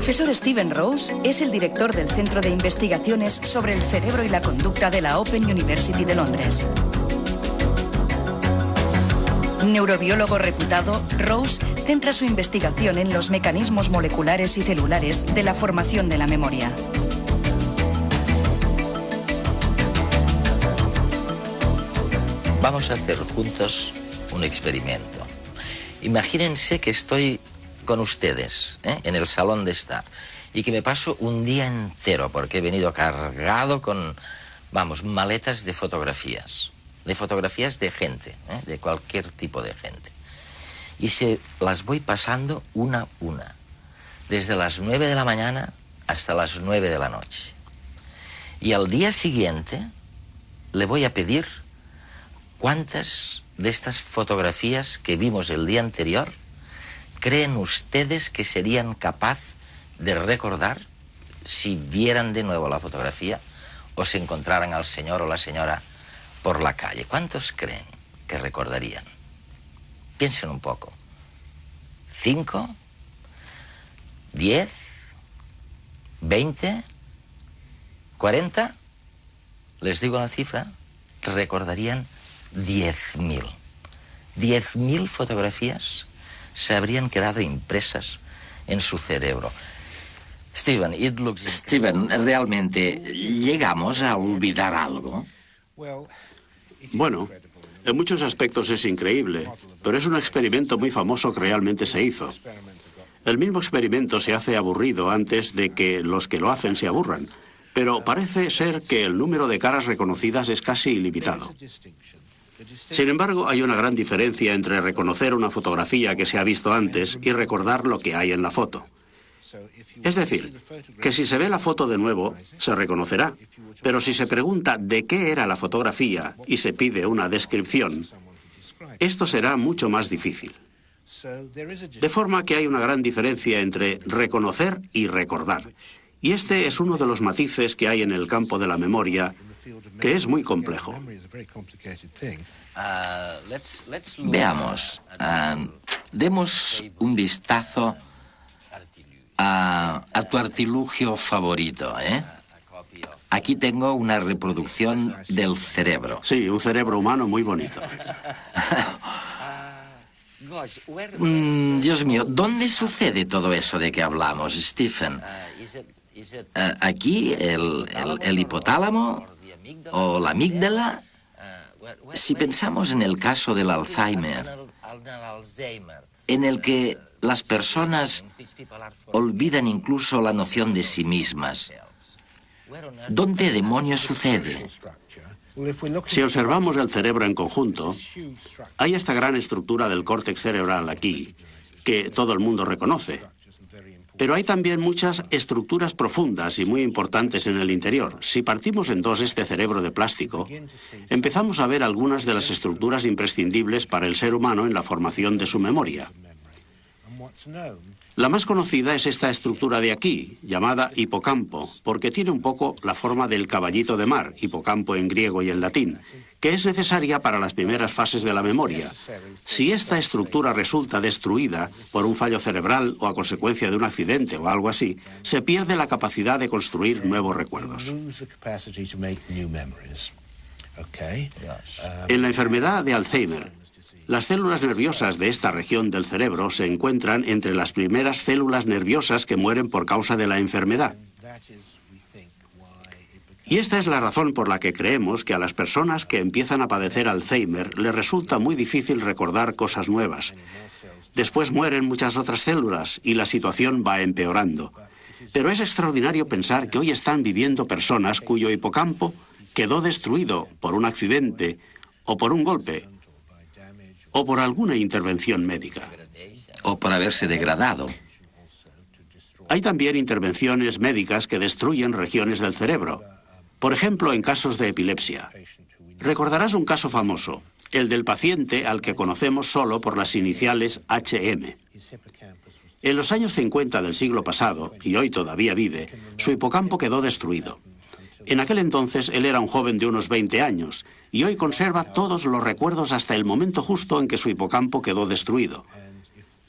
profesor Stephen Rose es el director del Centro de Investigaciones sobre el Cerebro y la Conducta de la Open University de Londres. Neurobiólogo reputado, Rose centra su investigación en los mecanismos moleculares y celulares de la formación de la memoria. Vamos a hacer juntos un experimento. Imagínense que estoy con ustedes, en el salón de estar, y que me paso un día entero, porque he venido cargado con, maletas de fotografías de gente, de cualquier tipo de gente. Y se las voy pasando una a una, desde las 9 de la mañana hasta las 9 de la noche. Y al día siguiente le voy a pedir cuántas de estas fotografías que vimos el día anterior creen ustedes que serían capaz de recordar si vieran de nuevo la fotografía o se encontraran al señor o la señora por la calle. ¿Cuántos creen que recordarían? Piensen un poco. ¿5? ¿10? ¿20? ¿40? Les digo la cifra. Recordarían 10.000. 10.000 fotografías se habrían quedado impresas en su cerebro. Steven, ¿realmente llegamos a olvidar algo? Bueno, en muchos aspectos es increíble, pero es un experimento muy famoso que realmente se hizo. El mismo experimento se hace aburrido antes de que los que lo hacen se aburran, pero parece ser que el número de caras reconocidas es casi ilimitado. Sin embargo, hay una gran diferencia entre reconocer una fotografía que se ha visto antes y recordar lo que hay en la foto. Es decir, que si se ve la foto de nuevo, se reconocerá, pero si se pregunta de qué era la fotografía y se pide una descripción, esto será mucho más difícil. De forma que hay una gran diferencia entre reconocer y recordar. Y este es uno de los matices que hay en el campo de la memoria, que es muy complejo. Veamos, demos un vistazo a tu artilugio favorito, Aquí tengo una reproducción del cerebro. Sí, un cerebro humano muy bonito. Dios mío, ¿dónde sucede todo eso de que hablamos, Stephen? ¿Aquí el hipotálamo o la amígdala? Si pensamos en el caso del Alzheimer, en el que las personas olvidan incluso la noción de sí mismas, ¿dónde demonios sucede? Si observamos el cerebro en conjunto, hay esta gran estructura del córtex cerebral aquí, que todo el mundo reconoce. Pero hay también muchas estructuras profundas y muy importantes en el interior. Si partimos en dos este cerebro de plástico, empezamos a ver algunas de las estructuras imprescindibles para el ser humano en la formación de su memoria. La más conocida es esta estructura de aquí, llamada hipocampo, porque tiene un poco la forma del caballito de mar, hipocampo en griego y en latín, que es necesaria para las primeras fases de la memoria. Si esta estructura resulta destruida por un fallo cerebral o a consecuencia de un accidente o algo así, se pierde la capacidad de construir nuevos recuerdos. En la enfermedad de Alzheimer, las células nerviosas de esta región del cerebro se encuentran entre las primeras células nerviosas que mueren por causa de la enfermedad. Y esta es la razón por la que creemos que a las personas que empiezan a padecer Alzheimer les resulta muy difícil recordar cosas nuevas. Después mueren muchas otras células y la situación va empeorando. Pero es extraordinario pensar que hoy están viviendo personas cuyo hipocampo quedó destruido por un accidente o por un golpe, o por alguna intervención médica. O por haberse degradado. Hay también intervenciones médicas que destruyen regiones del cerebro. Por ejemplo, en casos de epilepsia. Recordarás un caso famoso, el del paciente al que conocemos solo por las iniciales HM. En los años 50 del siglo pasado, y hoy todavía vive, su hipocampo quedó destruido. En aquel entonces él era un joven de unos 20 años y hoy conserva todos los recuerdos hasta el momento justo en que su hipocampo quedó destruido.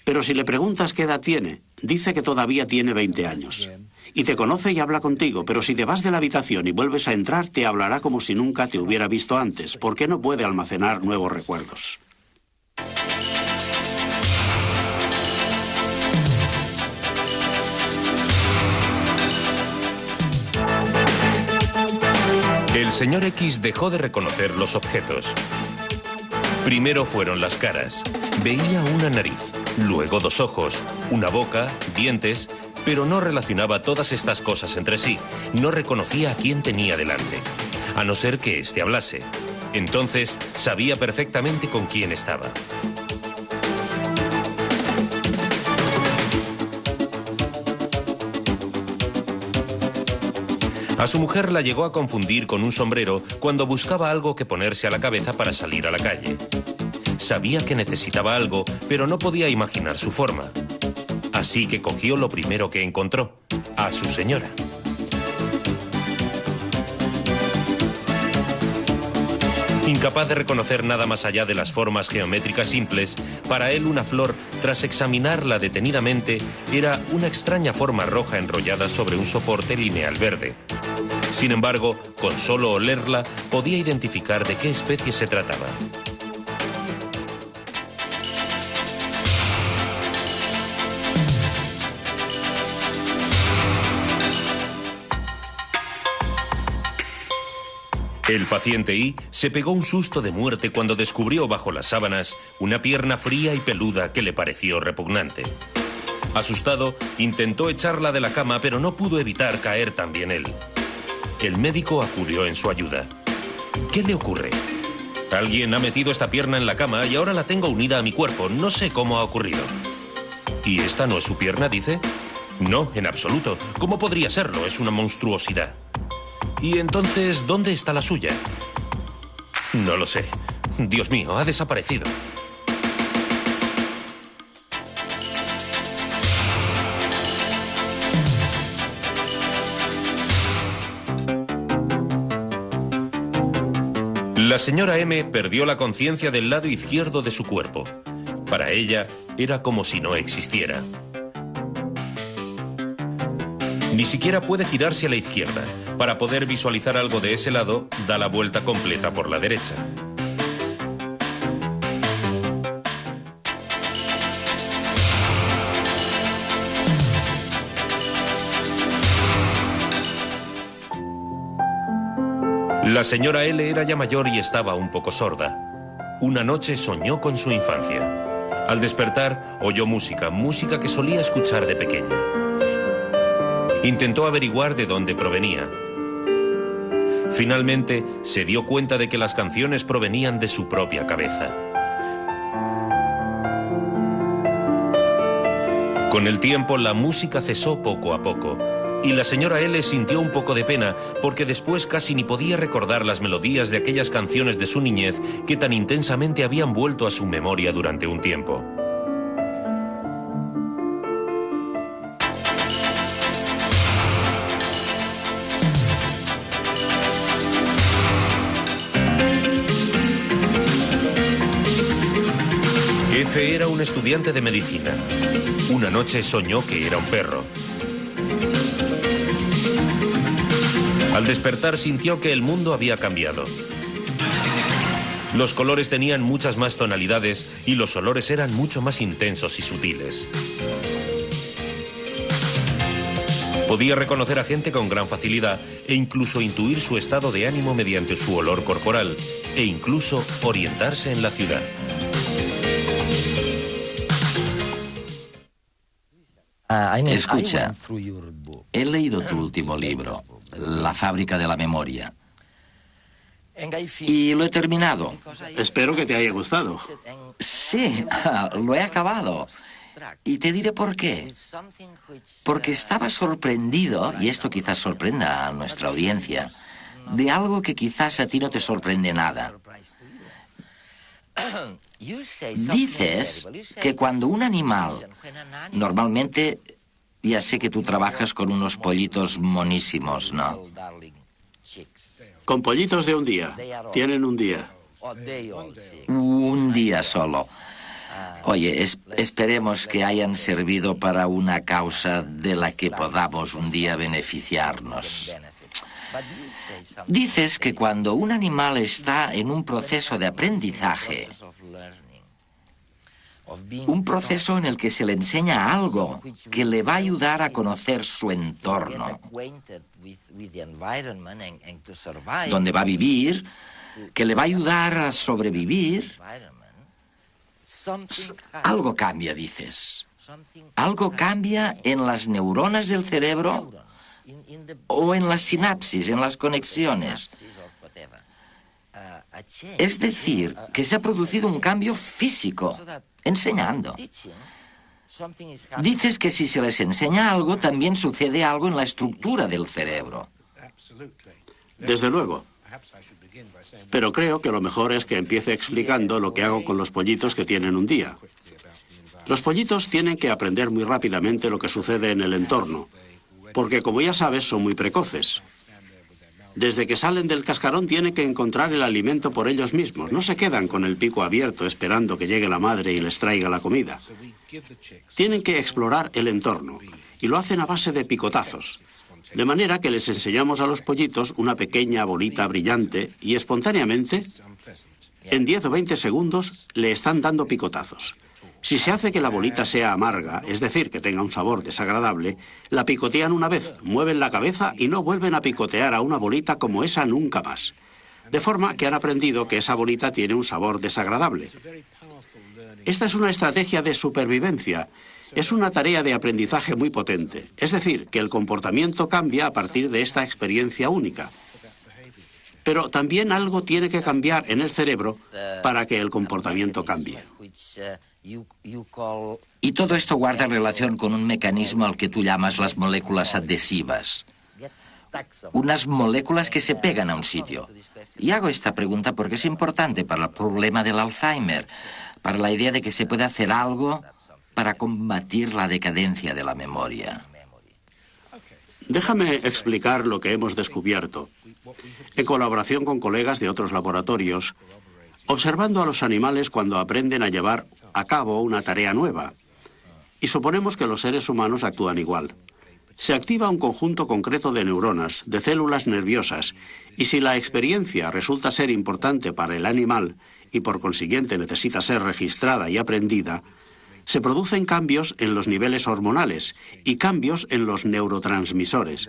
Pero si le preguntas qué edad tiene, dice que todavía tiene 20 años. Y te conoce y habla contigo, pero si te vas de la habitación y vuelves a entrar, te hablará como si nunca te hubiera visto antes, porque no puede almacenar nuevos recuerdos. El señor X dejó de reconocer los objetos. Primero fueron las caras. Veía una nariz, luego 2 ojos, una boca, dientes, pero no relacionaba todas estas cosas entre sí. No reconocía a quién tenía delante, a no ser que éste hablase. Entonces sabía perfectamente con quién estaba. A su mujer la llegó a confundir con un sombrero cuando buscaba algo que ponerse a la cabeza para salir a la calle. Sabía que necesitaba algo, pero no podía imaginar su forma. Así que cogió lo primero que encontró, a su señora. Incapaz de reconocer nada más allá de las formas geométricas simples, para él una flor, tras examinarla detenidamente, era una extraña forma roja enrollada sobre un soporte lineal verde. Sin embargo, con solo olerla, podía identificar de qué especie se trataba. El paciente Y se pegó un susto de muerte cuando descubrió bajo las sábanas una pierna fría y peluda que le pareció repugnante. Asustado, intentó echarla de la cama, pero no pudo evitar caer también él. El médico acudió en su ayuda. ¿Qué le ocurre? Alguien ha metido esta pierna en la cama y ahora la tengo unida a mi cuerpo. No sé cómo ha ocurrido. ¿Y esta no es su pierna, dice? No, en absoluto. ¿Cómo podría serlo? Es una monstruosidad. ¿Y entonces dónde está la suya? No lo sé. Dios mío, ha desaparecido. La señora M perdió la conciencia del lado izquierdo de su cuerpo. Para ella era como si no existiera. Ni siquiera puede girarse a la izquierda. Para poder visualizar algo de ese lado, da la vuelta completa por la derecha. La señora L era ya mayor y estaba un poco sorda. Una noche soñó con su infancia. Al despertar, oyó música que solía escuchar de pequeña. Intentó averiguar de dónde provenía. Finalmente, se dio cuenta de que las canciones provenían de su propia cabeza. Con el tiempo, la música cesó poco a poco. Y la señora L sintió un poco de pena porque después casi ni podía recordar las melodías de aquellas canciones de su niñez que tan intensamente habían vuelto a su memoria durante un tiempo. F era un estudiante de medicina. Una noche soñó que era un perro. Al despertar sintió que el mundo había cambiado. Los colores tenían muchas más tonalidades y los olores eran mucho más intensos y sutiles. Podía reconocer a gente con gran facilidad e incluso intuir su estado de ánimo mediante su olor corporal e incluso orientarse en la ciudad. Escucha, he leído tu último libro, La fábrica de la memoria, y lo he terminado. Espero que te haya gustado. Sí, lo he acabado. Y te diré por qué. Porque estaba sorprendido, y esto quizás sorprenda a nuestra audiencia, de algo que quizás a ti no te sorprende nada. Dices que cuando un animal, normalmente, ya sé que tú trabajas con unos pollitos monísimos, ¿no? Con pollitos de un día. Tienen un día. Un día solo. Oye, esperemos que hayan servido para una causa de la que podamos un día beneficiarnos. Dices que cuando un animal está en un proceso de aprendizaje, un proceso en el que se le enseña algo que le va a ayudar a conocer su entorno, donde va a vivir, que le va a ayudar a sobrevivir, algo cambia, dices. Algo cambia en las neuronas del cerebro o en las sinapsis, en las conexiones. Es decir, que se ha producido un cambio físico, enseñando. Dices que si se les enseña algo, también sucede algo en la estructura del cerebro. Desde luego. Pero creo que lo mejor es que empiece explicando lo que hago con los pollitos que tienen un día. Los pollitos tienen que aprender muy rápidamente lo que sucede en el entorno, porque como ya sabes, son muy precoces. Desde que salen del cascarón tienen que encontrar el alimento por ellos mismos. No se quedan con el pico abierto esperando que llegue la madre y les traiga la comida. Tienen que explorar el entorno y lo hacen a base de picotazos. De manera que les enseñamos a los pollitos una pequeña bolita brillante y espontáneamente, en 10 o 20 segundos, le están dando picotazos. Si se hace que la bolita sea amarga, es decir, que tenga un sabor desagradable, la picotean una vez, mueven la cabeza y no vuelven a picotear a una bolita como esa nunca más. De forma que han aprendido que esa bolita tiene un sabor desagradable. Esta es una estrategia de supervivencia. Es una tarea de aprendizaje muy potente. Es decir, que el comportamiento cambia a partir de esta experiencia única. Pero también algo tiene que cambiar en el cerebro para que el comportamiento cambie. Y todo esto guarda relación con un mecanismo al que tú llamas las moléculas adhesivas. Unas moléculas que se pegan a un sitio. Y hago esta pregunta porque es importante para el problema del Alzheimer, para la idea de que se puede hacer algo para combatir la decadencia de la memoria. Déjame explicar lo que hemos descubierto. En colaboración con colegas de otros laboratorios, observando a los animales cuando aprenden a llevar a cabo una tarea nueva. Y suponemos que los seres humanos actúan igual. Se activa un conjunto concreto de neuronas, de células nerviosas, y si la experiencia resulta ser importante para el animal y por consiguiente necesita ser registrada y aprendida, se producen cambios en los niveles hormonales y cambios en los neurotransmisores.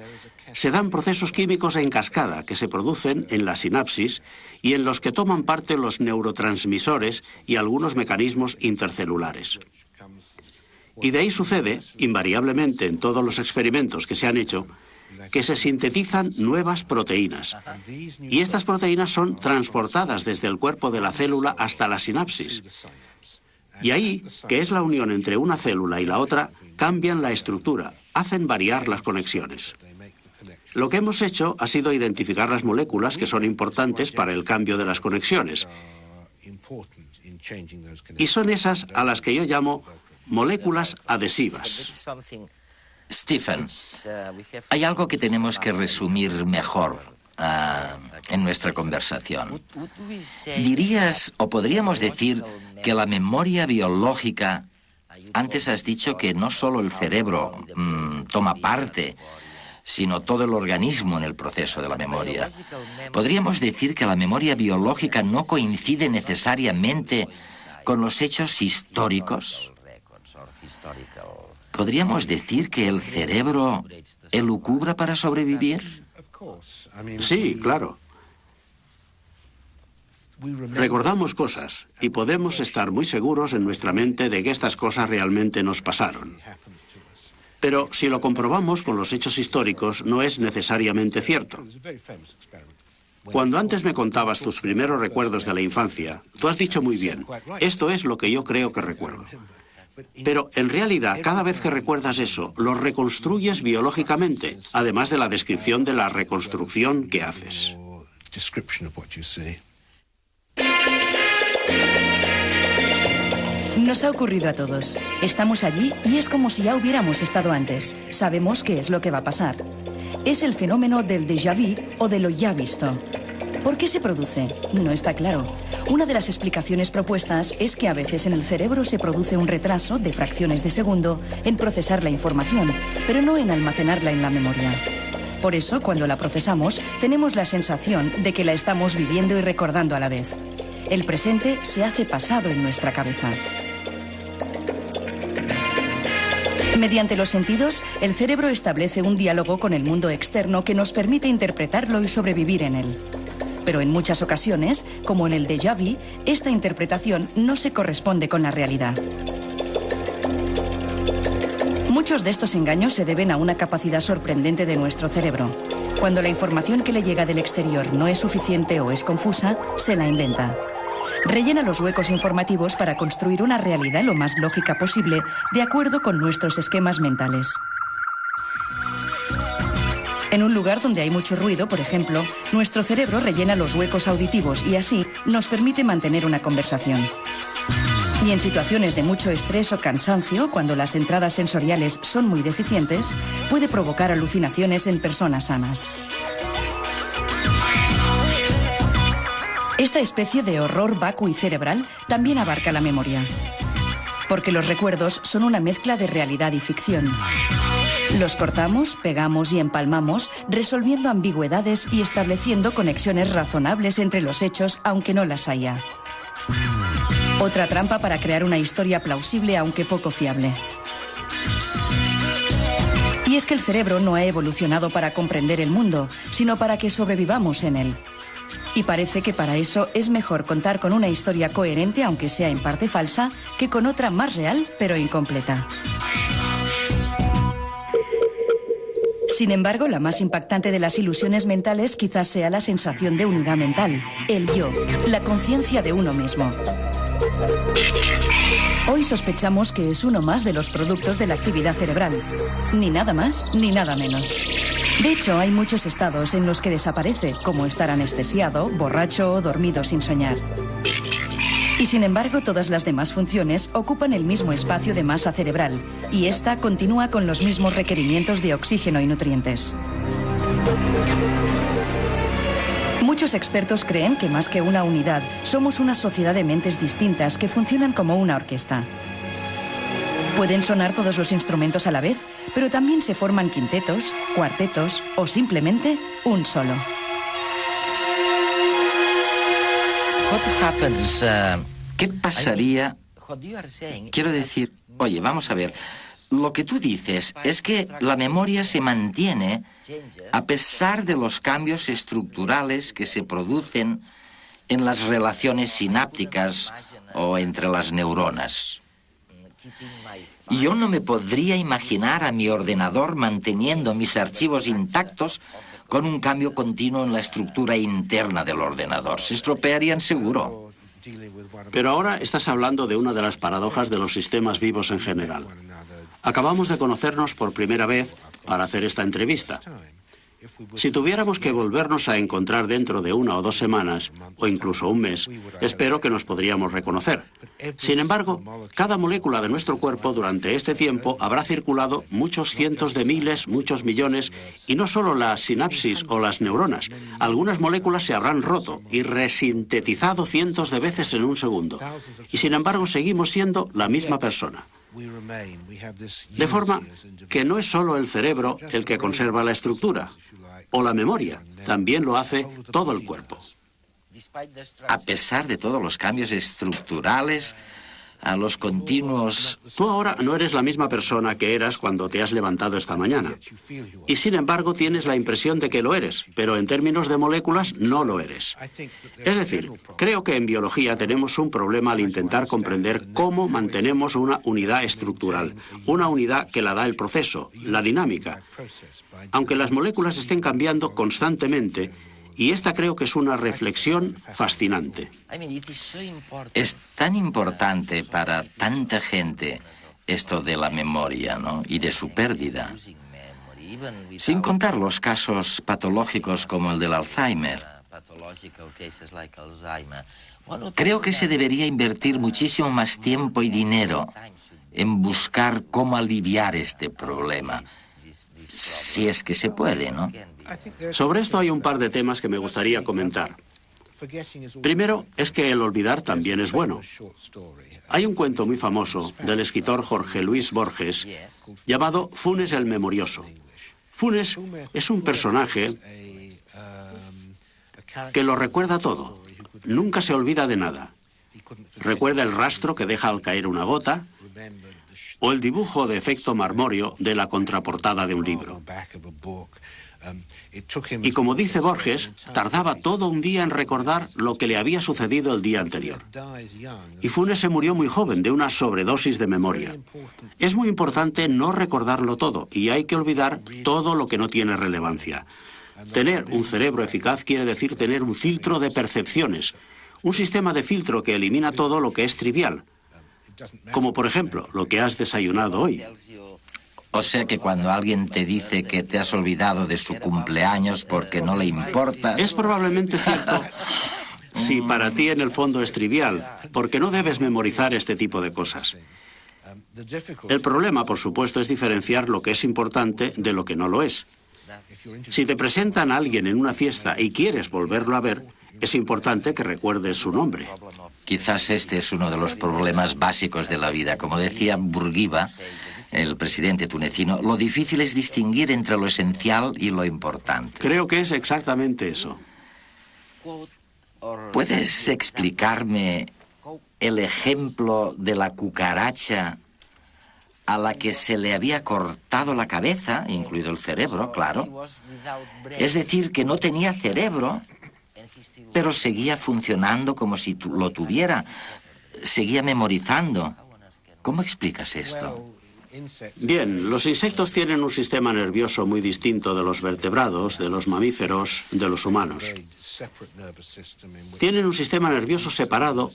Se dan procesos químicos en cascada que se producen en la sinapsis y en los que toman parte los neurotransmisores y algunos mecanismos intercelulares. Y de ahí sucede, invariablemente en todos los experimentos que se han hecho, que se sintetizan nuevas proteínas. Y estas proteínas son transportadas desde el cuerpo de la célula hasta la sinapsis. Y ahí, que es la unión entre una célula y la otra, cambian la estructura, hacen variar las conexiones. Lo que hemos hecho ha sido identificar las moléculas que son importantes para el cambio de las conexiones. Y son esas a las que yo llamo moléculas adhesivas. Stephen, hay algo que tenemos que resumir mejor en nuestra conversación. ¿Dirías o podríamos decir que la memoria biológica, antes has dicho que no solo el cerebro toma parte, sino todo el organismo en el proceso de la memoria? ¿Podríamos decir que la memoria biológica no coincide necesariamente con los hechos históricos? ¿Podríamos decir que el cerebro elucubra para sobrevivir? Sí, claro. Recordamos cosas y podemos estar muy seguros en nuestra mente de que estas cosas realmente nos pasaron. Pero si lo comprobamos con los hechos históricos, no es necesariamente cierto. Cuando antes me contabas tus primeros recuerdos de la infancia, tú has dicho muy bien, esto es lo que yo creo que recuerdo. Pero en realidad, cada vez que recuerdas eso, lo reconstruyes biológicamente, además de la descripción de la reconstrucción que haces. Nos ha ocurrido a todos. Estamos allí y es como si ya hubiéramos estado antes. Sabemos qué es lo que va a pasar. Es el fenómeno del déjà vu o de lo ya visto. ¿Por qué se produce? No está claro. Una de las explicaciones propuestas es que a veces en el cerebro se produce un retraso de fracciones de segundo en procesar la información, pero no en almacenarla en la memoria. Por eso, cuando la procesamos, tenemos la sensación de que la estamos viviendo y recordando a la vez. El presente se hace pasado en nuestra cabeza. Mediante los sentidos, el cerebro establece un diálogo con el mundo externo que nos permite interpretarlo y sobrevivir en él. Pero en muchas ocasiones, como en el déjà vu, esta interpretación no se corresponde con la realidad. Muchos de estos engaños se deben a una capacidad sorprendente de nuestro cerebro. Cuando la información que le llega del exterior no es suficiente o es confusa, se la inventa. Rellena los huecos informativos para construir una realidad lo más lógica posible, de acuerdo con nuestros esquemas mentales. En un lugar donde hay mucho ruido, por ejemplo, nuestro cerebro rellena los huecos auditivos y así nos permite mantener una conversación. Y en situaciones de mucho estrés o cansancio, cuando las entradas sensoriales son muy deficientes, puede provocar alucinaciones en personas sanas. Esta especie de horror vacui cerebral también abarca la memoria, porque los recuerdos son una mezcla de realidad y ficción. Los cortamos, pegamos y empalmamos, resolviendo ambigüedades y estableciendo conexiones razonables entre los hechos, aunque no las haya. Otra trampa para crear una historia plausible, aunque poco fiable. Y es que el cerebro no ha evolucionado para comprender el mundo, sino para que sobrevivamos en él. Y parece que para eso es mejor contar con una historia coherente, aunque sea en parte falsa, que con otra más real, pero incompleta. Sin embargo, la más impactante de las ilusiones mentales quizás sea la sensación de unidad mental, el yo, la conciencia de uno mismo. Hoy sospechamos que es uno más de los productos de la actividad cerebral. Ni nada más, ni nada menos. De hecho, hay muchos estados en los que desaparece, como estar anestesiado, borracho o dormido sin soñar. Y sin embargo, todas las demás funciones ocupan el mismo espacio de masa cerebral, y esta continúa con los mismos requerimientos de oxígeno y nutrientes. Muchos expertos creen que más que una unidad, somos una sociedad de mentes distintas que funcionan como una orquesta. Pueden sonar todos los instrumentos a la vez, pero también se forman quintetos, cuartetos o simplemente un solo. ¿Qué pasaría? Quiero decir, oye, vamos a ver, lo que tú dices es que la memoria se mantiene a pesar de los cambios estructurales que se producen en las relaciones sinápticas o entre las neuronas. Yo no me podría imaginar a mi ordenador manteniendo mis archivos intactos con un cambio continuo en la estructura interna del ordenador. Se estropearían seguro. Pero ahora estás hablando de una de las paradojas de los sistemas vivos en general. Acabamos de conocernos por primera vez para hacer esta entrevista. Si tuviéramos que volvernos a encontrar dentro de 1 o 2 semanas, o incluso un mes, espero que nos podríamos reconocer. Sin embargo, cada molécula de nuestro cuerpo durante este tiempo habrá circulado muchos cientos de miles, muchos millones, y no solo las sinapsis o las neuronas. Algunas moléculas se habrán roto y resintetizado cientos de veces en un segundo. Y sin embargo, seguimos siendo la misma persona. De forma que no es solo el cerebro el que conserva la estructura o la memoria, también lo hace todo el cuerpo. A pesar de todos los cambios estructurales, a los continuos... Tú ahora no eres la misma persona que eras cuando te has levantado esta mañana. Y sin embargo tienes la impresión de que lo eres, pero en términos de moléculas no lo eres. Es decir, creo que en biología tenemos un problema al intentar comprender cómo mantenemos una unidad estructural, una unidad que la da el proceso, la dinámica. Aunque las moléculas estén cambiando constantemente, y esta creo que es una reflexión fascinante. Es tan importante para tanta gente esto de la memoria, ¿no? Y de su pérdida. Sin contar los casos patológicos como el del Alzheimer. Creo que se debería invertir muchísimo más tiempo y dinero en buscar cómo aliviar este problema. Si es que se puede, ¿no? Sobre esto hay un par de temas que me gustaría comentar. Primero, es que el olvidar también es bueno. Hay un cuento muy famoso del escritor Jorge Luis Borges llamado Funes el Memorioso. Funes es un personaje que lo recuerda todo. Nunca se olvida de nada. Recuerda el rastro que deja al caer una gota o el dibujo de efecto marmóreo de la contraportada de un libro. Y como dice Borges, tardaba todo un día en recordar lo que le había sucedido el día anterior. Y Funes se murió muy joven de una sobredosis de memoria. Es muy importante no recordarlo todo y hay que olvidar todo lo que no tiene relevancia. Tener un cerebro eficaz quiere decir tener un filtro de percepciones, un sistema de filtro que elimina todo lo que es trivial, como por ejemplo lo que has desayunado hoy. O sea que cuando alguien te dice que te has olvidado de su cumpleaños porque no le importa... Es probablemente cierto si para ti en el fondo es trivial, porque no debes memorizar este tipo de cosas. El problema, por supuesto, es diferenciar lo que es importante de lo que no lo es. Si te presentan a alguien en una fiesta y quieres volverlo a ver, es importante que recuerdes su nombre. Quizás este es uno de los problemas básicos de la vida. Como decía Bourguiba, el presidente tunecino, lo difícil es distinguir entre lo esencial y lo importante. Creo que es exactamente eso. ¿Puedes explicarme el ejemplo de la cucaracha a la que se le había cortado la cabeza, incluido el cerebro, claro? Es decir, que no tenía cerebro, pero seguía funcionando como si lo tuviera, seguía memorizando. ¿Cómo explicas esto? Bien, los insectos tienen un sistema nervioso muy distinto de los vertebrados, de los mamíferos, de los humanos. Tienen un sistema nervioso separado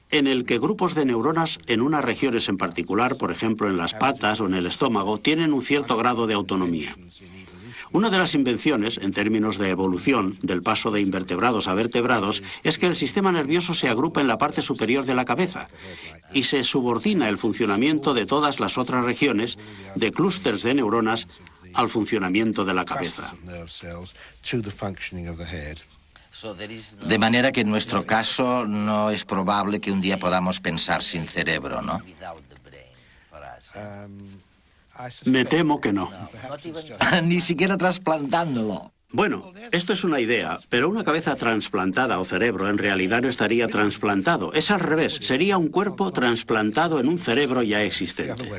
en el que grupos de neuronas en unas regiones en particular, por ejemplo en las patas o en el estómago, tienen un cierto grado de autonomía. Una de las invenciones, en términos de evolución, del paso de invertebrados a vertebrados, es que el sistema nervioso se agrupa en la parte superior de la cabeza y se subordina el funcionamiento de todas las otras regiones, de clústeres de neuronas, al funcionamiento de la cabeza. De manera que en nuestro caso no es probable que un día podamos pensar sin cerebro, ¿no? Me temo que no. Ni siquiera trasplantándolo. Bueno, esto es una idea, pero una cabeza trasplantada o cerebro en realidad no estaría trasplantado. Es al revés, sería un cuerpo trasplantado en un cerebro ya existente.